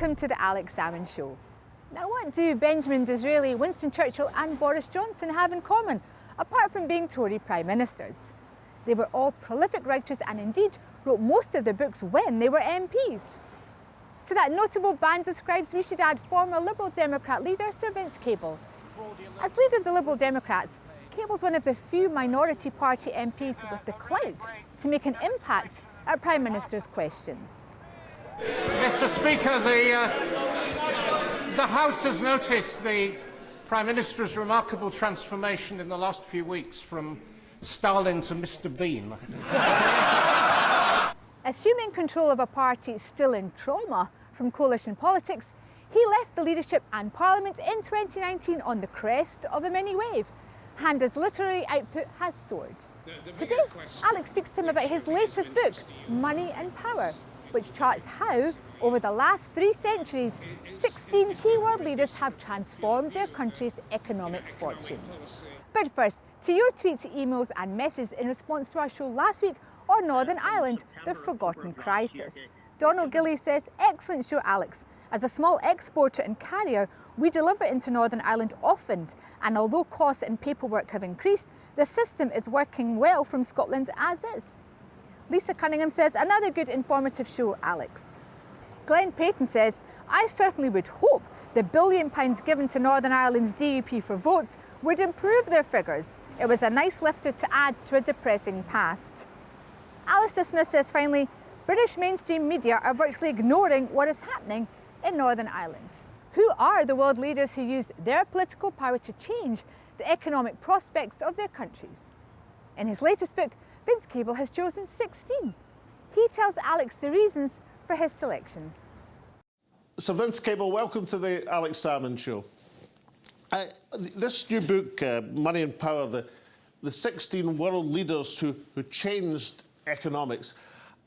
Welcome to the Alex Salmond Show. Now, what do Benjamin Disraeli, Winston Churchill and Boris Johnson have in common, apart from being Tory Prime Ministers? They were all prolific writers and indeed wrote most of their books when they were MPs. To that notable band of scribes, we should add former Liberal Democrat leader Sir Vince Cable. As leader of the Liberal Democrats, Cable's one of the few minority party MPs with the clout to make an impact at Prime Minister's questions. Mr. Speaker, the House has noticed the Prime Minister's remarkable transformation in the last few weeks from Stalin to Mr. Bean. Assuming control of a party still in trauma from coalition politics, he left the leadership and Parliament in 2019 on the crest of a mini wave, and his literary output has soared. Today, Alex speaks to him about his latest book, Money and Power, which charts how, over the last 3 centuries, 16 key world leaders have transformed their country's economic fortunes. But first, to your tweets, emails and messages in response to our show last week on Northern Ireland, the forgotten crisis. Donald Gilly says, excellent show, Alex. As a small exporter and carrier, we deliver into Northern Ireland often, and although costs and paperwork have increased, the system is working well from Scotland as is. Lisa Cunningham says, another good informative show, Alex. Glenn Payton says, I certainly would hope the £1 billion given to Northern Ireland's DUP for votes would improve their figures. It was a nice lifter to add to a depressing past. Alistair Smith says, finally, British mainstream media are virtually ignoring what is happening in Northern Ireland. Who are the world leaders who use their political power to change the economic prospects of their countries? In his latest book, Vince Cable has chosen 16. He tells Alex the reasons for his selections. So Vince Cable, welcome to the Alex Salmond Show. This new book, Money and Power, the 16 world leaders who changed economics.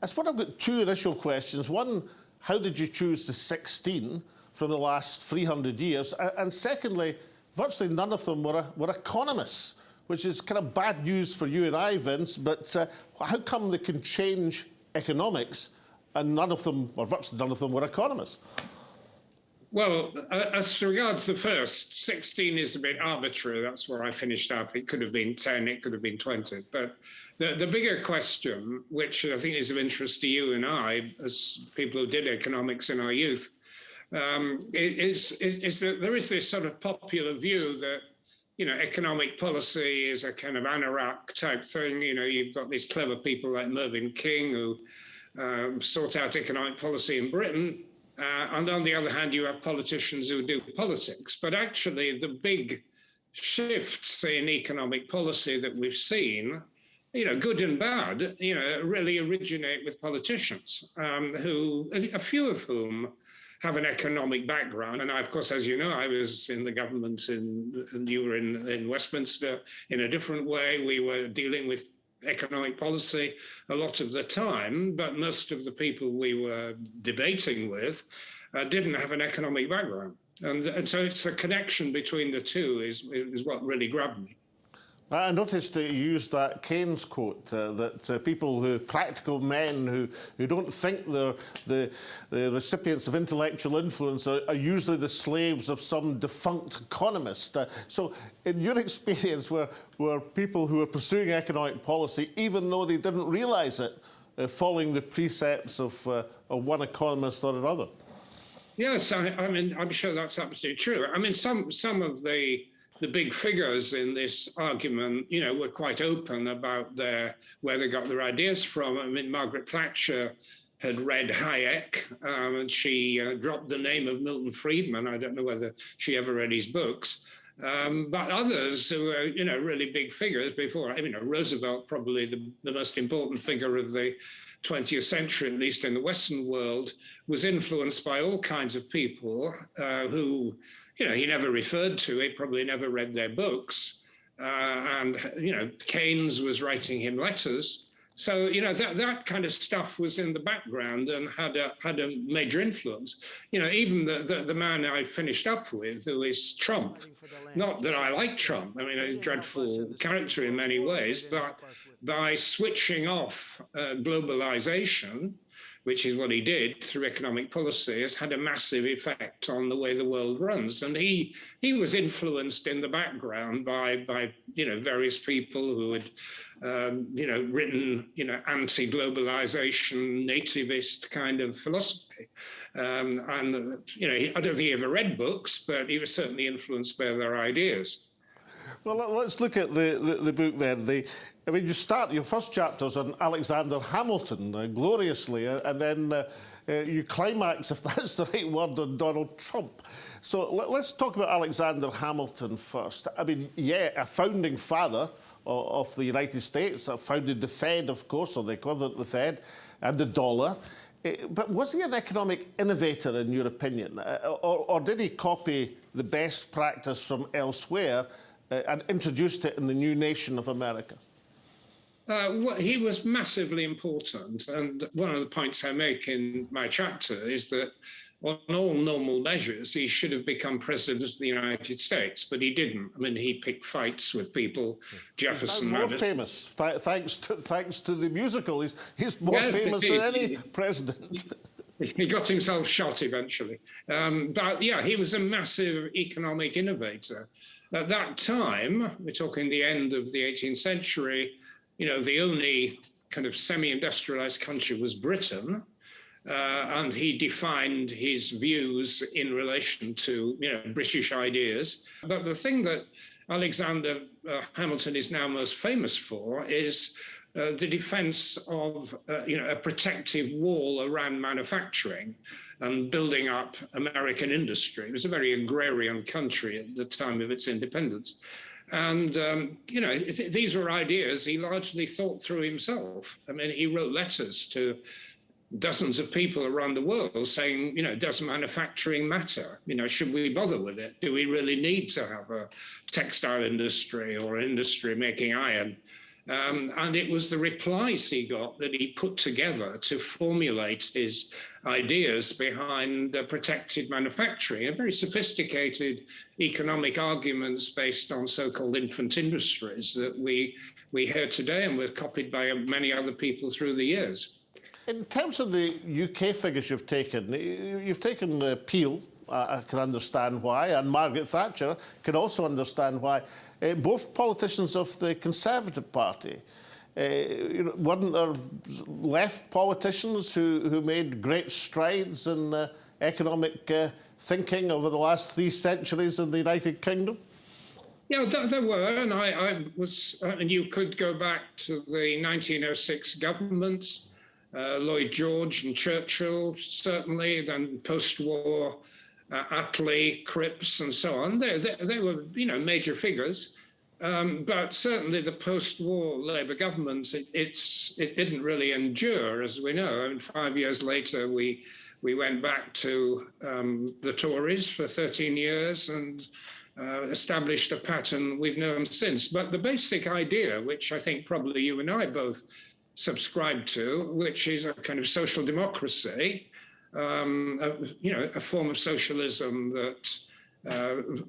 I suppose I've got 2 initial questions. One, how did you choose the 16 from the last 300 years? And secondly, virtually none of them were economists, which is kind of bad news for you and I, Vince, but how come they can change economics and none of them, or virtually none of them, were economists? Well, as regards the first, 16 is a bit arbitrary. That's where I finished up. It could have been 10, it could have been 20. But the bigger question, which I think is of interest to you and I, as people who did economics in our youth, is that there is this sort of popular view that, you know, economic policy is a kind of anorak type thing. You know, you've got these clever people like Mervyn King who sort out economic policy in Britain. And on the other hand, you have politicians who do politics. But actually, the big shifts in economic policy that we've seen, you know, good and bad, you know, really originate with politicians, who, a few of whom have an economic background. And I, of course, as you know, I was in the government and you were in Westminster in a different way. We were dealing with economic policy a lot of the time, but most of the people we were debating with didn't have an economic background. And so it's the connection between the two is what really grabbed me. I noticed that you used that Keynes quote, that people practical men who don't think they're the recipients of intellectual influence are usually the slaves of some defunct economist. So in your experience, were people who were pursuing economic policy, even though they didn't realise it, following the precepts of one economist or another? Yes, I mean, I'm sure that's absolutely true. I mean, some of the big figures in this argument, you know, were quite open about where they got their ideas from. I mean, Margaret Thatcher had read Hayek, and she dropped the name of Milton Friedman. I don't know whether she ever read his books. But others who were, you know, really big figures before, you know, Roosevelt, probably the most important figure of the 20th century, at least in the Western world, was influenced by all kinds of people who, you know, he never referred to, he probably never read their books. And, you know, Keynes was writing him letters. So, you know, that kind of stuff was in the background and had a major influence. You know, even the man I finished up with, who is Trump. Not that I like Trump. I mean, a dreadful character in many ways, but by switching off globalization, which is what he did through economic policy, has had a massive effect on the way the world runs. And he was influenced in the background by various people who had written anti-globalization, nativist kind of philosophy. I don't think he ever read books, but he was certainly influenced by their ideas. Well, let's look at the book then. You start your first chapters on Alexander Hamilton, gloriously, and then you climax, if that's the right word, on Donald Trump. So let's talk about Alexander Hamilton first. I mean, yeah, a founding father of the United States, founded the Fed, of course, or the equivalent of the Fed, and the dollar. But was he an economic innovator, in your opinion? Or did he copy the best practice from elsewhere and introduced it in the new nation of America? He was massively important. And one of the points I make in my chapter is that on all normal measures, he should have become president of the United States, but he didn't. I mean, he picked fights with people. Jefferson. He's more famous, thanks to the musical. He's more famous than any president. He got himself shot eventually. But yeah, he was a massive economic innovator. At that time, we're talking the end of the 18th century, the only kind of semi-industrialized country was Britain. And he defined his views in relation to, British ideas. But the thing that Alexander Hamilton is now most famous for is the defense of, a protective wall around manufacturing and building up American industry. It was a very agrarian country at the time of its independence. And, these were ideas he largely thought through himself. I mean, he wrote letters to dozens of people around the world saying, does manufacturing matter? Should we bother with it? Do we really need to have a textile industry or industry making iron? And it was the replies he got that he put together to formulate his ideas behind protected manufacturing, a very sophisticated economic arguments based on so-called infant industries that we hear today and were copied by many other people through the years. In terms of the UK figures you've taken Peel, I can understand why, and Margaret Thatcher can also understand why. Both politicians of the Conservative Party. Weren't there left politicians who made great strides in economic thinking over the last 3 centuries in the United Kingdom? Yeah, there were, and I was, and you could go back to the 1906 government. Lloyd George and Churchill, certainly, then post-war Attlee, Cripps, and so on. They were, major figures. But certainly the post-war Labour government, it didn't really endure, as we know. I mean, 5 years later, we went back to the Tories for 13 years and established a pattern we've known since. But the basic idea, which I think probably you and I both subscribe to, which is a kind of social democracy, a form of socialism that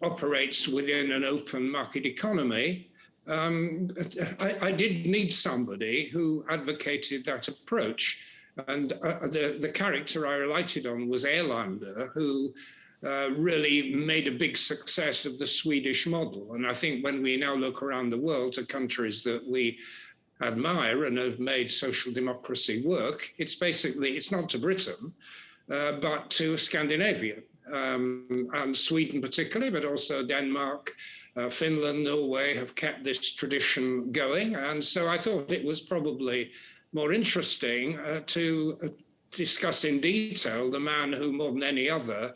operates within an open market economy. I did need somebody who advocated that approach. And the character I relied on was Erlander, who really made a big success of the Swedish model. And I think when we now look around the world to countries that we admire and have made social democracy work, it's not to Britain, but to Scandinavia, and Sweden particularly, but also Denmark, Finland, Norway have kept this tradition going. And so I thought it was probably more interesting to discuss in detail the man who, more than any other,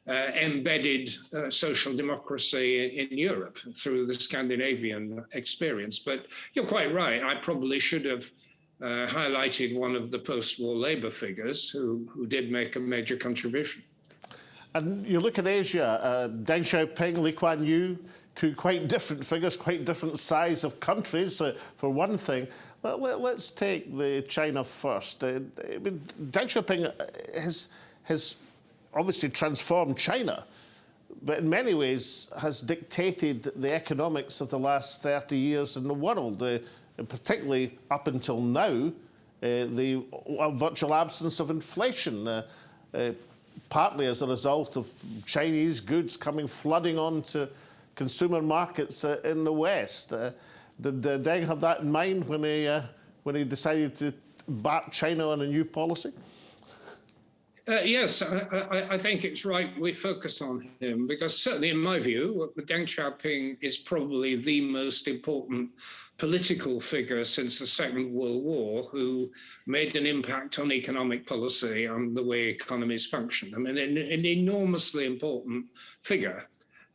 embedded social democracy in Europe through the Scandinavian experience. But you're quite right. I probably should have highlighted one of the post-war Labour figures who did make a major contribution. And you look at Asia, Deng Xiaoping, Lee Kuan Yew, two quite different figures, quite different size of countries, for one thing. Let's take the China first. Deng Xiaoping has obviously transformed China, but in many ways has dictated the economics of the last 30 years in the world. and particularly up until now, the virtual absence of inflation, partly as a result of Chinese goods coming flooding onto consumer markets in the West. Did Deng have that in mind when he decided to back China on a new policy? Yes, I think it's right we focus on him, because certainly in my view, Deng Xiaoping is probably the most important political figure since the Second World War who made an impact on economic policy and the way economies function. I mean, an enormously important figure.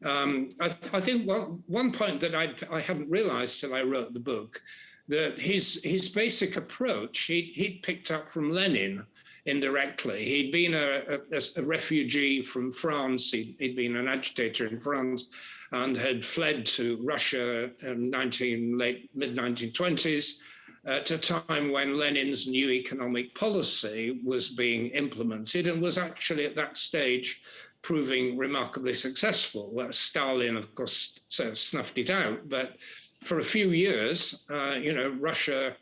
I think one point that I hadn't realized till I wrote the book, that his basic approach, he'd picked up from Lenin indirectly. He'd been a refugee from France. He'd been an agitator in France and had fled to Russia in mid-1920s at a time when Lenin's new economic policy was being implemented and was actually at that stage proving remarkably successful. Stalin, of course, snuffed it out, but for a few years, Russia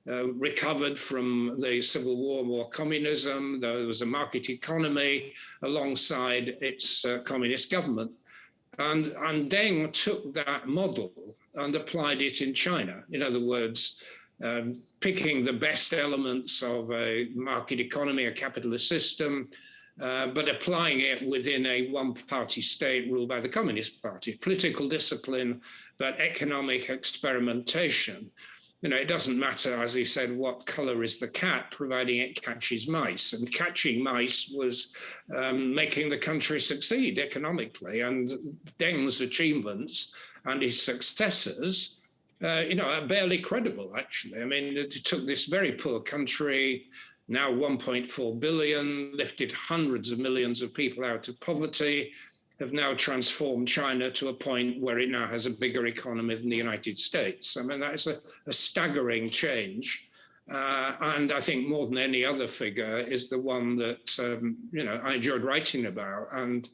recovered from the Civil War, more communism. There was a market economy alongside its communist government. And Deng took that model and applied it in China. In other words, picking the best elements of a market economy, a capitalist system, but applying it within a one-party state ruled by the Communist Party. Political discipline, but economic experimentation. It doesn't matter, as he said, what color is the cat, providing it catches mice. And catching mice was making the country succeed economically. And Deng's achievements and his successors, are barely credible, actually. I mean, it took this very poor country, now 1.4 billion, lifted hundreds of millions of people out of poverty, have now transformed China to a point where it now has a bigger economy than the United States. I mean, that is a staggering change. And I think more than any other figure is the one that, I enjoyed writing about and,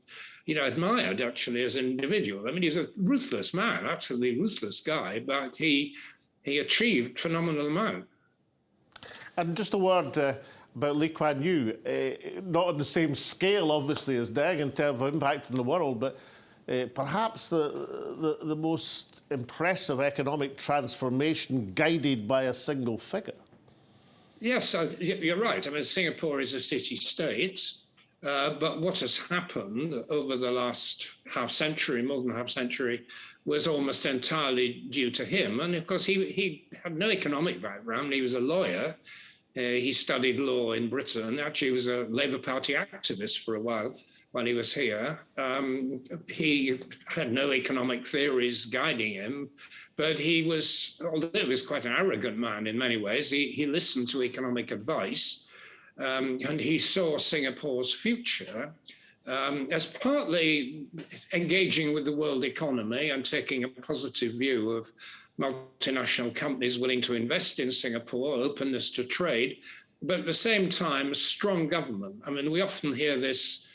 admired actually as an individual. I mean, he's a ruthless man, absolutely ruthless guy, but he achieved phenomenal amount. And just a word about Lee Kuan Yew, not on the same scale, obviously, as Deng in terms of impact in the world, but perhaps the most impressive economic transformation guided by a single figure. Yes, you're right. I mean, Singapore is a city-state, but what has happened over the last half-century, more than a half-century, was almost entirely due to him. And of course, he had no economic background. He was a lawyer. He studied law in Britain. Actually, he was a Labour Party activist for a while he was here. He had no economic theories guiding him, but although he was quite an arrogant man in many ways, he listened to economic advice, and he saw Singapore's future as partly engaging with the world economy and taking a positive view of multinational companies willing to invest in Singapore, openness to trade, but at the same time, a strong government. I mean, we often hear this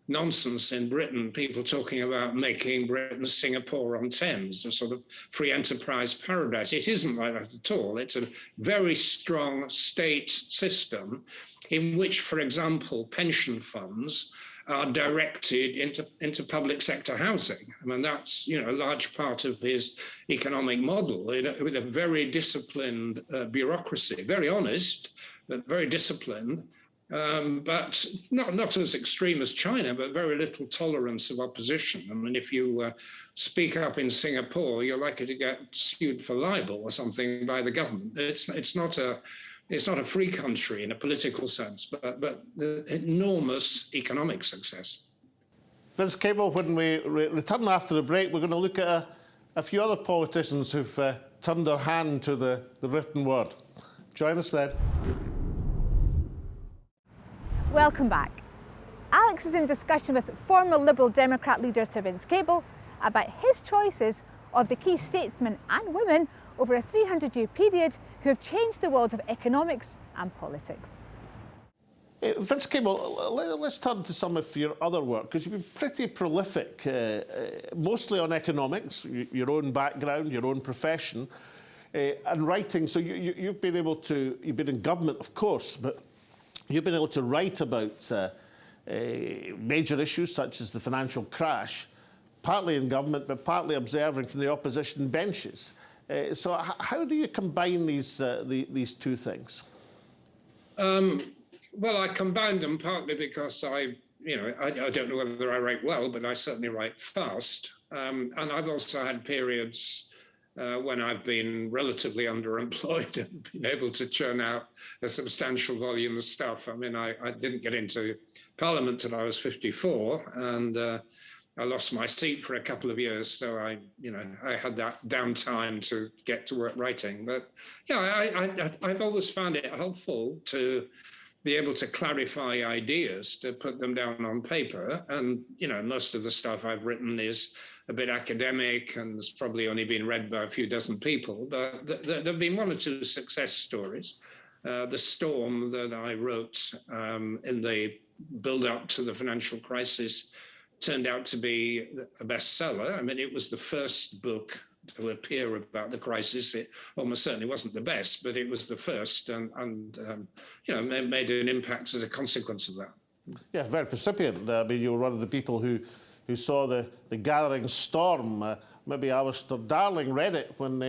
nonsense in Britain, people talking about making Britain Singapore-on-Thames, a sort of free enterprise paradise. It isn't like that at all. It's a very strong state system in which, for example, pension funds are directed into public sector housing. I mean, that's a large part of his economic model, with a very disciplined bureaucracy, very honest, but very disciplined, but not as extreme as China, but very little tolerance of opposition. I mean, if you speak up in Singapore, you're likely to get sued for libel or something by the government. It's not a free country in a political sense, but the enormous economic success. Vince Cable, when we return after the break, we're going to look at a few other politicians who've turned their hand to the written word. Join us then. Welcome back. Alex is in discussion with former Liberal Democrat leader Sir Vince Cable about his choices of the key statesmen and women over a 300-year period who have changed the world of economics and politics. Vince Cable, let's turn to some of your other work, because you've been pretty prolific, mostly on economics, your own background, your own profession. And writing, so you've been able to, you've been in government, of course, but you've been able to write about major issues such as the financial crash, partly in government, but partly observing from the opposition benches. So how do you combine these two things? Well, I combined them partly because I don't know whether I write well, but I certainly write fast. And I've also had periods when I've been relatively underemployed and been able to churn out a substantial volume of stuff. I mean, I didn't get into Parliament till I was 54, and I lost my seat for a couple of years, so I had that downtime to get to work writing. But yeah, I've always found it helpful to be able to clarify ideas, to put them down on paper. And most of the stuff I've written is a bit academic and has probably only been read by a few dozen people. But there have been one or two success stories. The Storm that I wrote in the build-up to the financial crisis turned out to be a bestseller. I mean, it was the first book to appear about the crisis. It almost certainly wasn't the best, but it was the first, and made an impact as a consequence of that. Yeah, very precipient. I mean, you were one of the people who saw the gathering storm. Maybe Alistair Darling read it when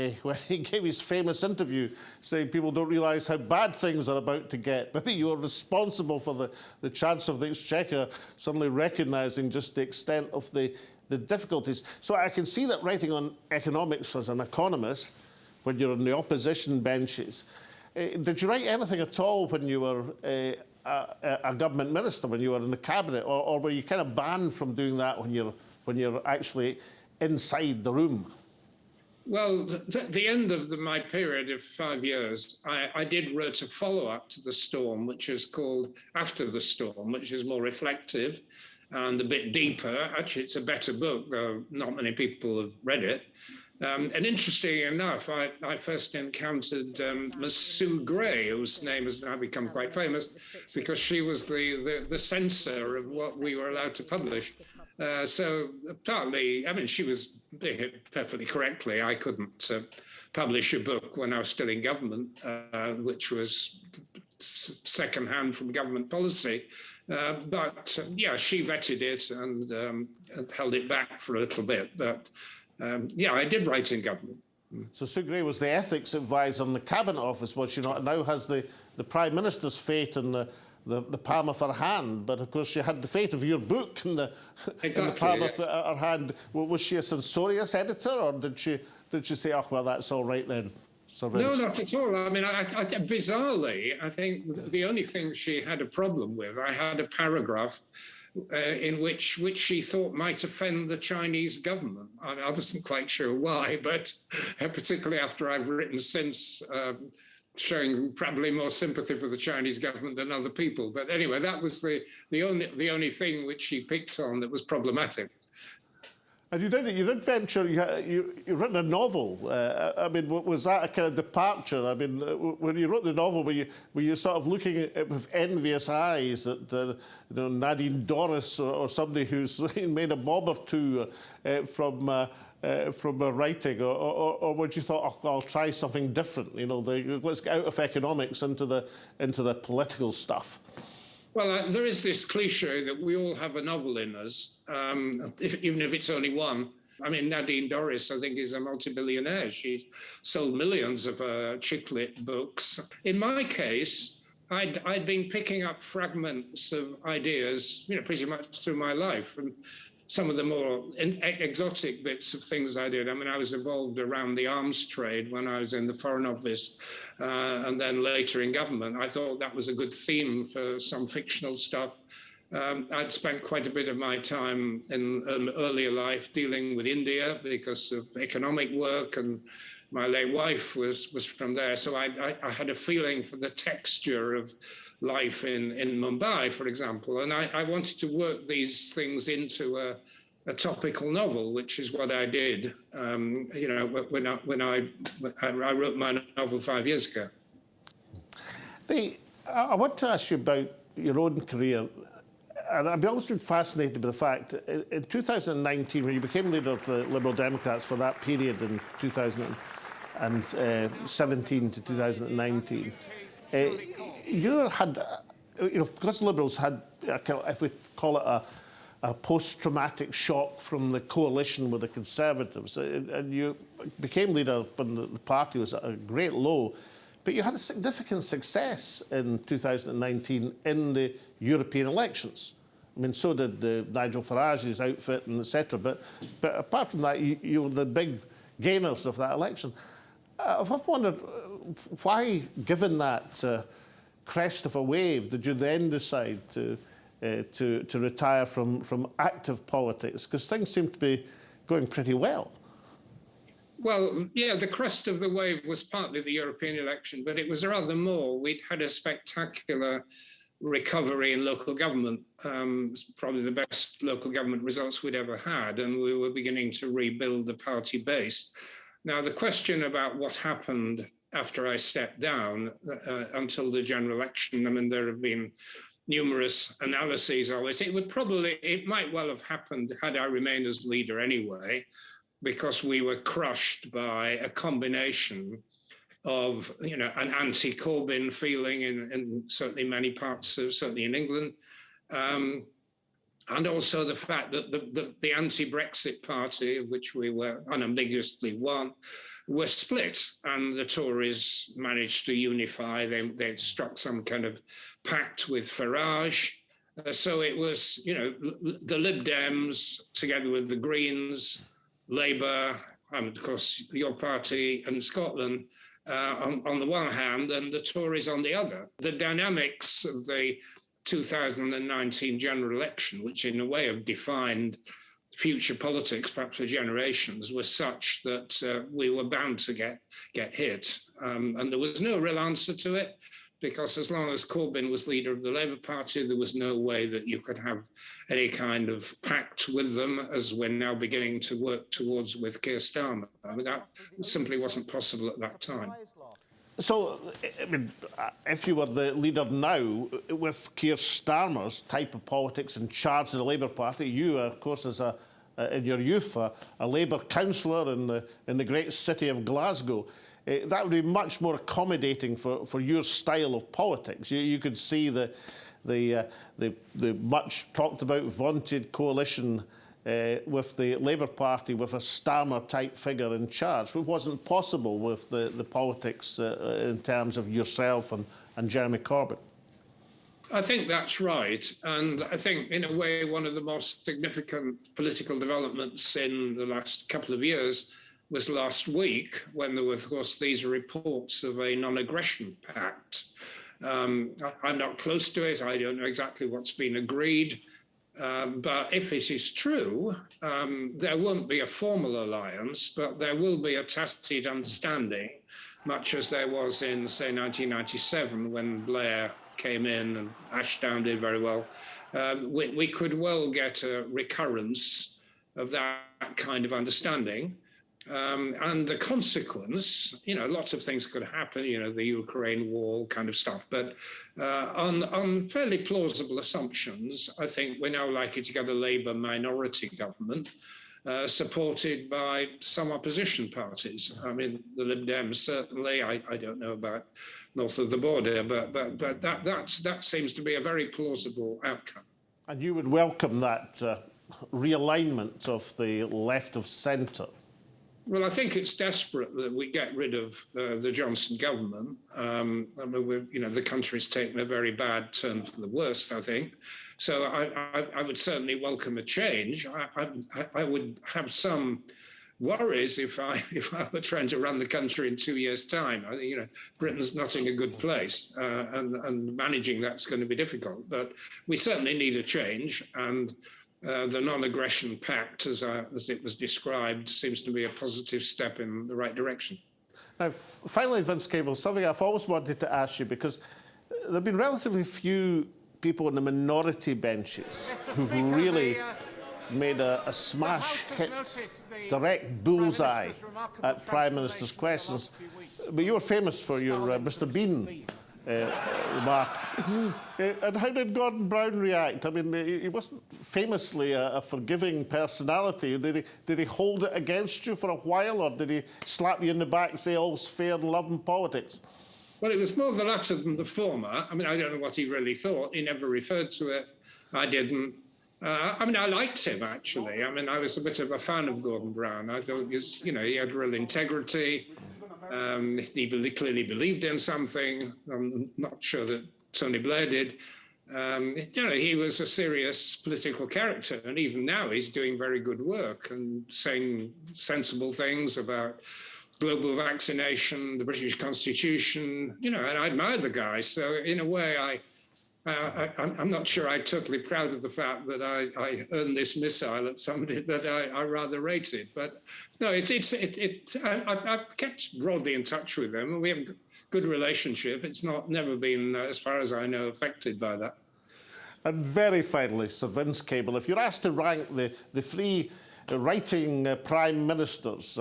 he gave his famous interview saying people don't realise how bad things are about to get. Maybe you were responsible for the Chancellor of the Exchequer suddenly recognising just the extent of the difficulties. So I can see that writing on economics as an economist, when you're in the opposition benches, did you write anything at all when you were a government minister, when you were in the cabinet, or were you kind of banned from doing that when you're actually inside the room? Well, the end of my period of 5 years, I did write a follow-up to The Storm, which is called After the Storm, which is more reflective and a bit deeper. Actually, it's a better book, though not many people have read it. And interestingly enough, I first encountered Miss Sue Gray, whose name has now become quite famous, because she was the censor of what we were allowed to publish. So partly, I mean, she was doing it perfectly correctly. I couldn't publish a book when I was still in government, which was second-hand from government policy. But yeah, she vetted it and held it back for a little bit. But yeah, I did write in government. So Sue Gray was the ethics advisor in the Cabinet Office, was she not? Now has the Prime Minister's fate in the palm of her hand. But of course, she had the fate of your book in the palm of her hand. Was she a censorious editor, or did she say, oh, well, that's all right then? No, not at all. I mean, bizarrely, I think the only thing she had a problem with, I had a paragraph in which she thought might offend the Chinese government. I wasn't quite sure why, but particularly after I've written since, showing probably more sympathy for the Chinese government than other people. But anyway, that was the only thing which she picked on that was problematic. And you did venture, you written a novel. I mean, was that a kind of departure? I mean, when you wrote the novel, were you sort of looking at it with envious eyes at Nadine Dorris or somebody who's made a bob or two from her writing, or would you thought, oh, I'll try something different? Let's get out of economics into the political stuff. Well, there is this cliche that we all have a novel in us, even if it's only one. I mean, Nadine Dorris, I think, is a multi-billionaire. She sold millions of chick lit books. In my case, I'd been picking up fragments of ideas, pretty much through my life. And some of the more exotic bits of things I did. I mean, I was involved around the arms trade when I was in the Foreign Office and then later in government. I thought that was a good theme for some fictional stuff. I'd spent quite a bit of my time in earlier life dealing with India because of economic work, and my late wife was from there. So I had a feeling for the texture of life in Mumbai, for example. And I wanted to work these things into a topical novel, which is what I did, when I wrote my novel 5 years ago. I want to ask you about your own career. And I've always been fascinated by the fact that in 2019, when you became leader of the Liberal Democrats for that period in 2000, and 17 to 2019. You had, because Liberals had, if we call it a post-traumatic shock from the coalition with the Conservatives, and you became leader when the party was at a great low, but you had a significant success in 2019 in the European elections. I mean, so did Nigel Farage's outfit and etc. But apart from that, you were the big gainers of that election. I've wondered why, given that crest of a wave, did you then decide to retire from active politics? Because things seem to be going pretty well. Well, yeah, the crest of the wave was partly the European election, but it was rather more. We'd had a spectacular recovery in local government, probably the best local government results we'd ever had, and we were beginning to rebuild the party base. Now, the question about what happened after I stepped down until the general election, I mean, there have been numerous analyses of it. It might well have happened had I remained as leader anyway, because we were crushed by a combination of, an anti-Corbyn feeling in certainly many parts, certainly in England, and also the fact that the anti-Brexit party, of which we were unambiguously one, were split, and the Tories managed to unify. They struck some kind of pact with Farage. So it was, the Lib Dems together with the Greens, Labour, and of course your party in Scotland on the one hand, and the Tories on the other. The dynamics of the 2019 general election, which in a way have defined future politics, perhaps for generations, was such that we were bound to get hit. And there was no real answer to it, because as long as Corbyn was leader of the Labour Party, there was no way that you could have any kind of pact with them, as we're now beginning to work towards with Keir Starmer. I mean, that simply wasn't possible at that time. So, I mean, if you were the leader now, with Keir Starmer's type of politics in charge of the Labour Party, you, of course, as in your youth, a Labour councillor in the great city of Glasgow, that would be much more accommodating for your style of politics. You could see the much talked about, vaunted coalition with the Labour Party with a Starmer-type figure in charge, which wasn't possible with the politics in terms of yourself and Jeremy Corbyn. I think that's right. And I think, in a way, one of the most significant political developments in the last couple of years was last week, when there were, of course, these reports of a non-aggression pact. I'm not close to it. I don't know exactly what's been agreed. But if it is true, there won't be a formal alliance, but there will be a tacit understanding, much as there was in, say, 1997, when Blair came in and Ashdown did very well. We could well get a recurrence of that kind of understanding. And the consequence, lots of things could happen, the Ukraine war kind of stuff. But on fairly plausible assumptions, I think we're now likely to get a Labour minority government supported by some opposition parties. I mean, the Lib Dems certainly. I don't know about north of the border, but that seems to be a very plausible outcome. And you would welcome that realignment of the left of centre? Well, I think it's desperate that we get rid of the Johnson government. I mean, the country's taken a very bad turn for the worst, I think. So I would certainly welcome a change. I would have some worries if I were trying to run the country in 2 years' time. I think, Britain's not in a good place, and managing that's going to be difficult. But we certainly need a change, and the non-aggression pact, as it was described, seems to be a positive step in the right direction. Now, finally, Vince Cable, something I've always wanted to ask you, because there have been relatively few people in the minority benches who've really made a smash hit, direct bullseye at Prime Minister's questions. But you were famous for your Mr. Bean remark. And how did Gordon Brown react? I mean, he wasn't famously a forgiving personality. Did he hold it against you for a while, or did he slap you in the back and say all's fair in love and politics? Well, it was more the latter than the former. I mean, I don't know what he really thought. He never referred to it. I didn't. I mean, I liked him, actually. I mean, I was a bit of a fan of Gordon Brown. I thought he had real integrity. He clearly believed in something. I'm not sure that Tony Blair did. He was a serious political character, and even now he's doing very good work and saying sensible things about global vaccination, the British Constitution, and I admire the guy. So in a way, I'm not sure I'm totally proud of the fact that I earned this missile at somebody that I rather rated. But no, I've kept broadly in touch with them, and we have a good relationship. It's never been, as far as I know, affected by that. And very finally, Sir Vince Cable, if you're asked to rank the three writing prime ministers,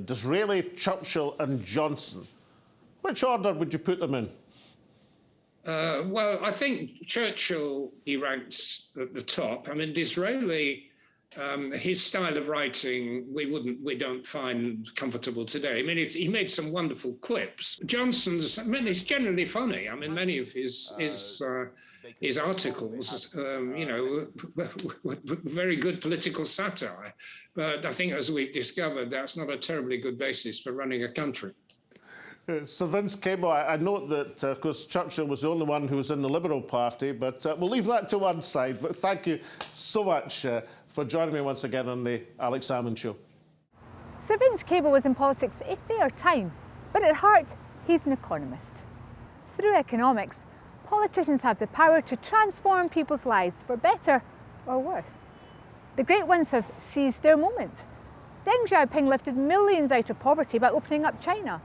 Disraeli, Churchill and Johnson, which order would you put them in? Well, I think Churchill, he ranks at the top. I mean, Disraeli, his style of writing, we don't find comfortable today. I mean, he made some wonderful quips. Johnson's, I mean, he's generally funny. I mean, many of his articles, very good political satire. But I think, as we've discovered, that's not a terribly good basis for running a country. Sir Vince Cable, I note that, of course, Churchill was the only one who was in the Liberal Party, but we'll leave that to one side. But thank you so much for joining me once again on the Alex Salmond Show. Sir Vince Cable was in politics a fair time, but at heart, he's an economist. Through economics, politicians have the power to transform people's lives for better or worse. The great ones have seized their moment. Deng Xiaoping lifted millions out of poverty by opening up China.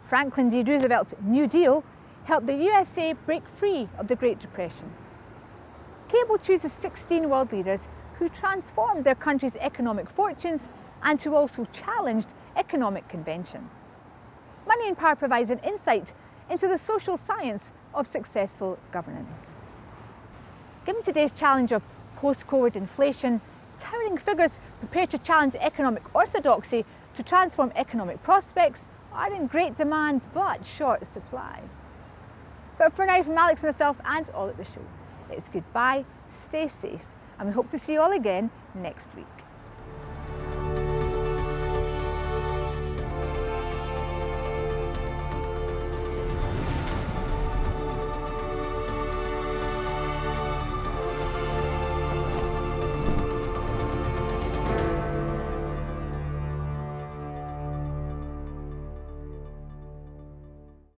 Franklin D. Roosevelt's New Deal helped the USA break free of the Great Depression. Cable chooses 16 world leaders who transformed their country's economic fortunes and who also challenged economic convention. Money and Power provides an insight into the social science of successful governance. Given today's challenge of post-COVID inflation, towering figures prepared to challenge economic orthodoxy to transform economic prospects are in great demand but short supply. But for now, from Alex and myself and all at the show, it's goodbye, stay safe, and we hope to see you all again next week.